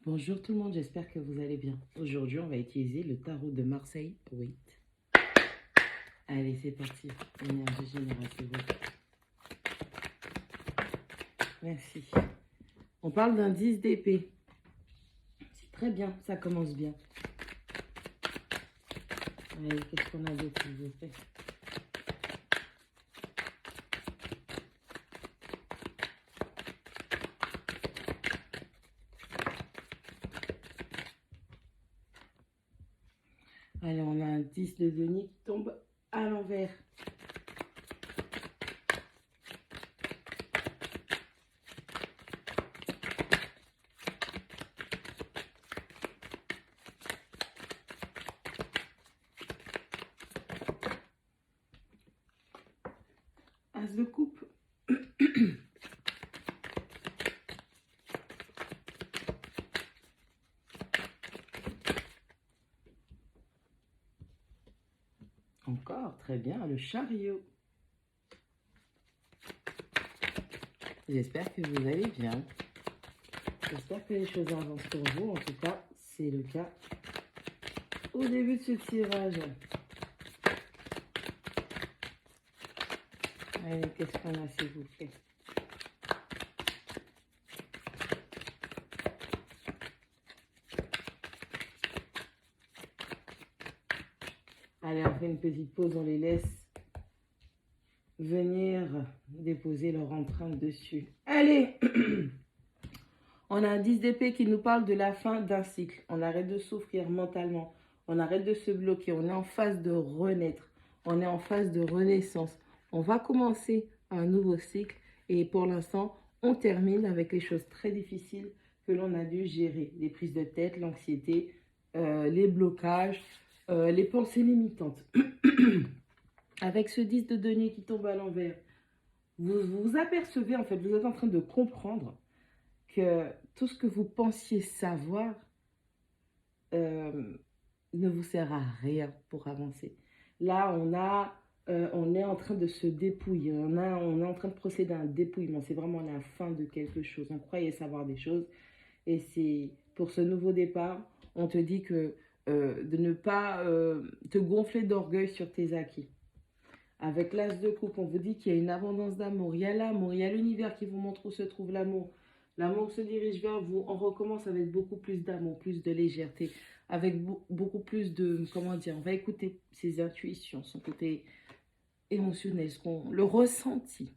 Bonjour tout le monde, j'espère que vous allez bien. Aujourd'hui, on va utiliser le tarot de Marseille. Wait. Allez, c'est parti. Énergie générale, c'est bon. Merci. On parle d'un 10 d'épée. C'est très bien, ça commence bien. Allez, qu'est-ce qu'on a d'autre, s'il vous plaît? Allez, on a un 10 de denier qui tombe à l'envers. As de coupe. Encore, très bien, le chariot. J'espère que vous allez bien. J'espère que les choses avancent pour vous. En tout cas, c'est le cas au début de ce tirage. Allez, qu'est-ce qu'on a, s'il vous plaît? Allez, on fait une petite pause, on les laisse venir déposer leur empreinte dessus. Allez. On a un 10 d'épée qui nous parle de la fin d'un cycle. On arrête de souffrir mentalement. On arrête de se bloquer. On est en phase de renaître. On est en phase de renaissance. On va commencer un nouveau cycle. Et pour l'instant, on termine avec les choses très difficiles que l'on a dû gérer. Les prises de tête, l'anxiété, les blocages, les pensées limitantes. Avec ce 10 de denier qui tombe à l'envers, vous apercevez, en fait, vous êtes en train de comprendre que tout ce que vous pensiez savoir ne vous sert à rien pour avancer. Là, on est en train de se dépouiller. On est en train de procéder à un dépouillement. C'est vraiment la fin de quelque chose. On croyait savoir des choses. Et c'est pour ce nouveau départ, on te dit que de ne pas te gonfler d'orgueil sur tes acquis. Avec l'as de coupe, on vous dit qu'il y a une abondance d'amour. Il y a l'amour, il y a l'univers qui vous montre où se trouve l'amour. L'amour se dirige vers vous. On recommence avec beaucoup plus d'amour, plus de légèreté, avec beaucoup plus de, comment dire, on va écouter ses intuitions, son côté émotionnel, le ressenti.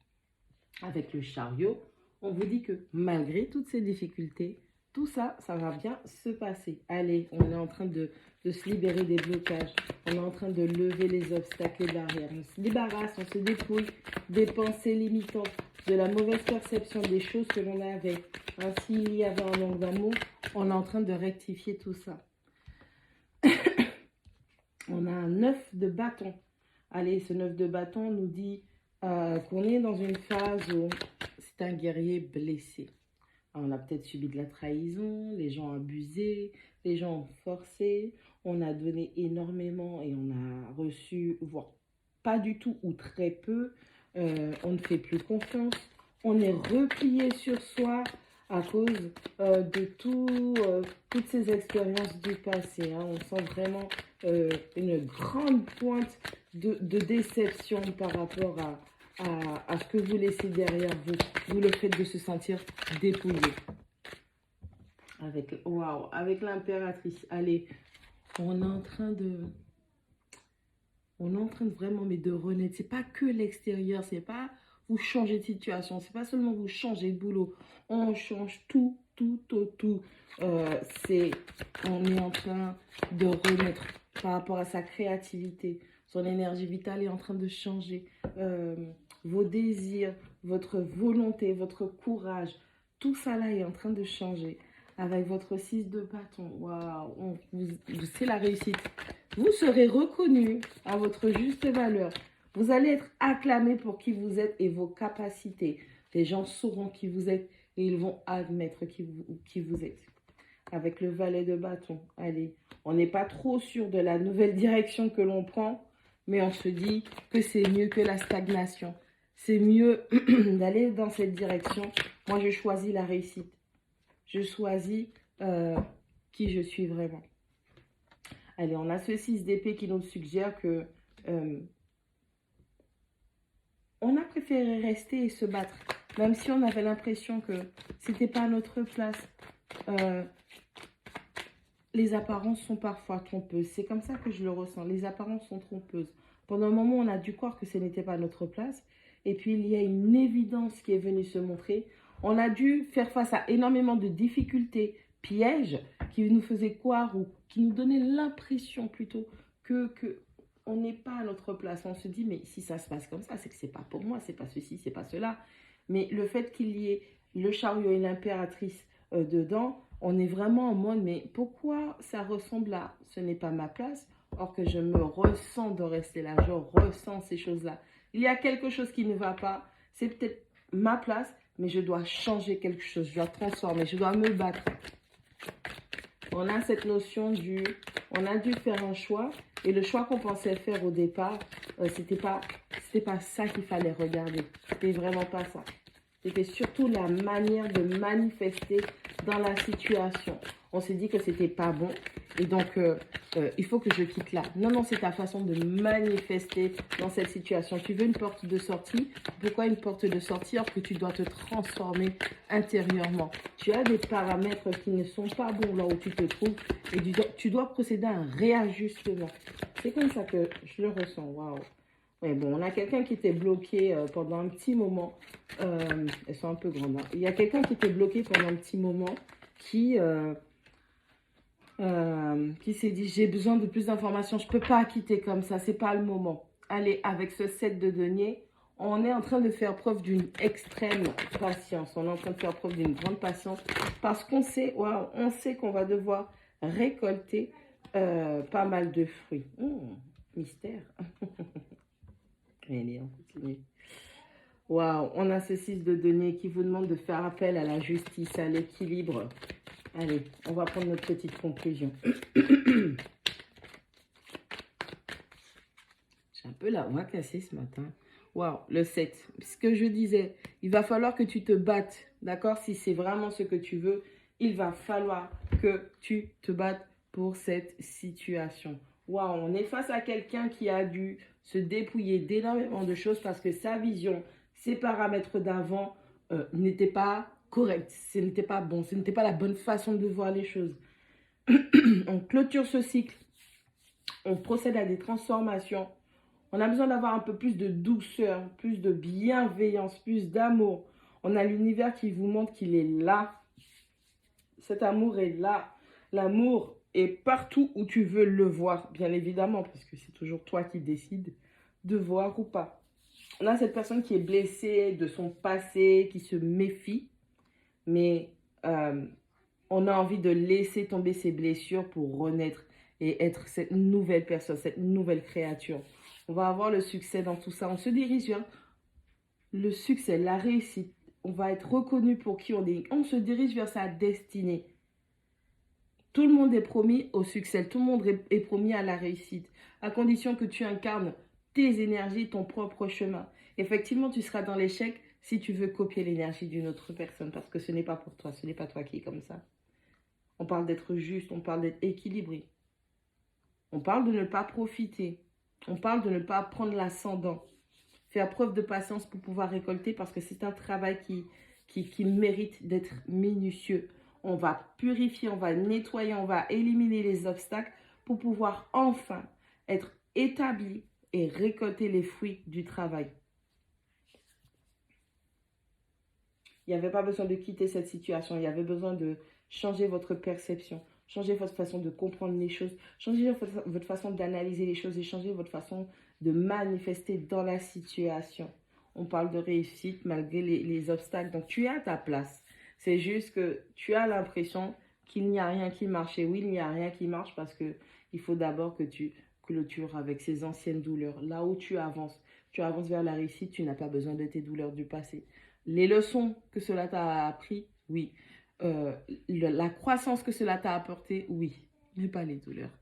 Avec le chariot, on vous dit que malgré toutes ces difficultés, tout ça, ça va bien se passer. Allez, on est en train de se libérer des blocages. On est en train de lever les obstacles et barrières. On se débarrasse, on se dépouille des pensées limitantes, de la mauvaise perception des choses que l'on avait. Ainsi, il y avait un manque d'amour. On est en train de rectifier tout ça. On a un 9 de bâton. Allez, ce 9 de bâton nous dit qu'on est dans une phase où c'est un guerrier blessé. On a peut-être subi de la trahison, les gens ont abusé, les gens ont forcé, on a donné énormément et on a reçu, voire pas du tout ou très peu. On ne fait plus confiance, on est replié sur soi à cause de toutes ces expériences du passé. Hein. On sent vraiment une grande pointe de déception par rapport à ce que vous laissez derrière vous. Vous le fait de se sentir dépouillé. Avec, waouh, avec l'impératrice. Allez, on est en train de vraiment, mais de renaître. C'est pas que l'extérieur, c'est pas vous changer de situation, c'est pas seulement vous changer de boulot. On change tout. On est en train de renaître par rapport à sa créativité. Son énergie vitale est en train de changer. Vos désirs, votre volonté, votre courage, tout ça là est en train de changer. Avec votre 6 de bâton, waouh, c'est la réussite. Vous serez reconnu à votre juste valeur. Vous allez être acclamé pour qui vous êtes et vos capacités. Les gens sauront qui vous êtes et ils vont admettre qui vous êtes. Avec le valet de bâton, allez, on n'est pas trop sûr de la nouvelle direction que l'on prend, mais on se dit que c'est mieux que la stagnation. C'est mieux d'aller dans cette direction. Moi, je choisis la réussite. Je choisis euh, qui je suis vraiment. Allez, on a ce 6 d'épée qui nous suggère que euh, on a préféré rester et se battre, même si on avait l'impression que c'était pas notre place. Euh, les apparences sont parfois trompeuses. C'est comme ça que je le ressens. Les apparences sont trompeuses. Pendant un moment, on a dû croire que ce n'était pas notre place. Et puis, il y a une évidence qui est venue se montrer. On a dû faire face à énormément de difficultés, pièges, qui nous faisaient croire ou qui nous donnaient l'impression plutôt que on n'est pas à notre place. On se dit, mais si ça se passe comme ça, c'est que c'est pas pour moi, c'est pas ceci, c'est pas cela. Mais le fait qu'il y ait le chariot et l'impératrice dedans, on est vraiment en mode, mais pourquoi ça ressemble à ce n'est pas ma place, or que je me ressens de rester là, je ressens ces choses-là. Il y a quelque chose qui ne va pas, c'est peut-être ma place, mais je dois changer quelque chose, je dois transformer, je dois me battre. On a cette notion on a dû faire un choix, et le choix qu'on pensait faire au départ, c'était pas ça qu'il fallait regarder, c'était vraiment pas ça. C'était surtout la manière de manifester dans la situation. On s'est dit que c'était pas bon et donc il faut que je quitte là. Non, non, c'est ta façon de manifester dans cette situation. Tu veux une porte de sortie. Pourquoi une porte de sortie alors que tu dois te transformer intérieurement? Tu as des paramètres qui ne sont pas bons là où tu te trouves et tu dois procéder à un réajustement. C'est comme ça que je le ressens. Waouh! Ouais, bon, on a quelqu'un qui était bloqué pendant un petit moment. Elles sont un peu grandes, hein. Il y a quelqu'un qui était bloqué pendant un petit moment qui s'est dit, j'ai besoin de plus d'informations. Je ne peux pas quitter comme ça. C'est pas le moment. Allez, avec ce 7 de denier, on est en train de faire preuve d'une extrême patience. On est en train de faire preuve d'une grande patience parce qu'on sait, wow, on sait qu'on va devoir récolter pas mal de fruits. Mystère. Allez, on continue. Waouh, on a ce 6 de denier qui vous demande de faire appel à la justice, à l'équilibre. Allez, on va prendre notre petite conclusion. J'ai un peu la voix cassée ce matin. Waouh, le 7. Ce que je disais, il va falloir que tu te battes, d'accord? Si c'est vraiment ce que tu veux, il va falloir que tu te battes pour cette situation. Waouh, on est face à quelqu'un qui a dû se dépouiller d'énormément de choses parce que sa vision, ses paramètres d'avant n'étaient pas corrects, ce n'était pas bon, ce n'était pas la bonne façon de voir les choses. On clôture ce cycle, on procède à des transformations. On a besoin d'avoir un peu plus de douceur, plus de bienveillance, plus d'amour. On a l'univers qui vous montre qu'il est là. Cet amour est là. L'amour est partout où tu veux le voir, bien évidemment, parce que c'est toujours toi qui décides de voir ou pas. On a cette personne qui est blessée de son passé, qui se méfie, mais on a envie de laisser tomber ses blessures pour renaître et être cette nouvelle personne, cette nouvelle créature. On va avoir le succès dans tout ça. On se dirige vers le succès, la réussite. On va être reconnu pour qui on est. On se dirige vers sa destinée. Tout le monde est promis au succès. Tout le monde est promis à la réussite. À condition que tu incarnes tes énergies, ton propre chemin. Effectivement, tu seras dans l'échec si tu veux copier l'énergie d'une autre personne. Parce que ce n'est pas pour toi. Ce n'est pas toi qui es comme ça. On parle d'être juste. On parle d'être équilibré. On parle de ne pas profiter. On parle de ne pas prendre l'ascendant. Faire preuve de patience pour pouvoir récolter parce que c'est un travail qui mérite d'être minutieux. On va purifier, on va nettoyer, on va éliminer les obstacles pour pouvoir enfin être établi et récolter les fruits du travail. Il n'y avait pas besoin de quitter cette situation, il y avait besoin de changer votre perception, changer votre façon de comprendre les choses, changer votre façon d'analyser les choses et changer votre façon de manifester dans la situation. On parle de réussite malgré les obstacles, donc tu es à ta place. C'est juste que tu as l'impression qu'il n'y a rien qui marche. Et oui, il n'y a rien qui marche parce qu'il faut d'abord que tu clôtures avec ces anciennes douleurs. Là où tu avances vers la réussite, tu n'as pas besoin de tes douleurs du passé. Les leçons que cela t'a appris, oui. La croissance que cela t'a apporté, oui. Mais pas les douleurs.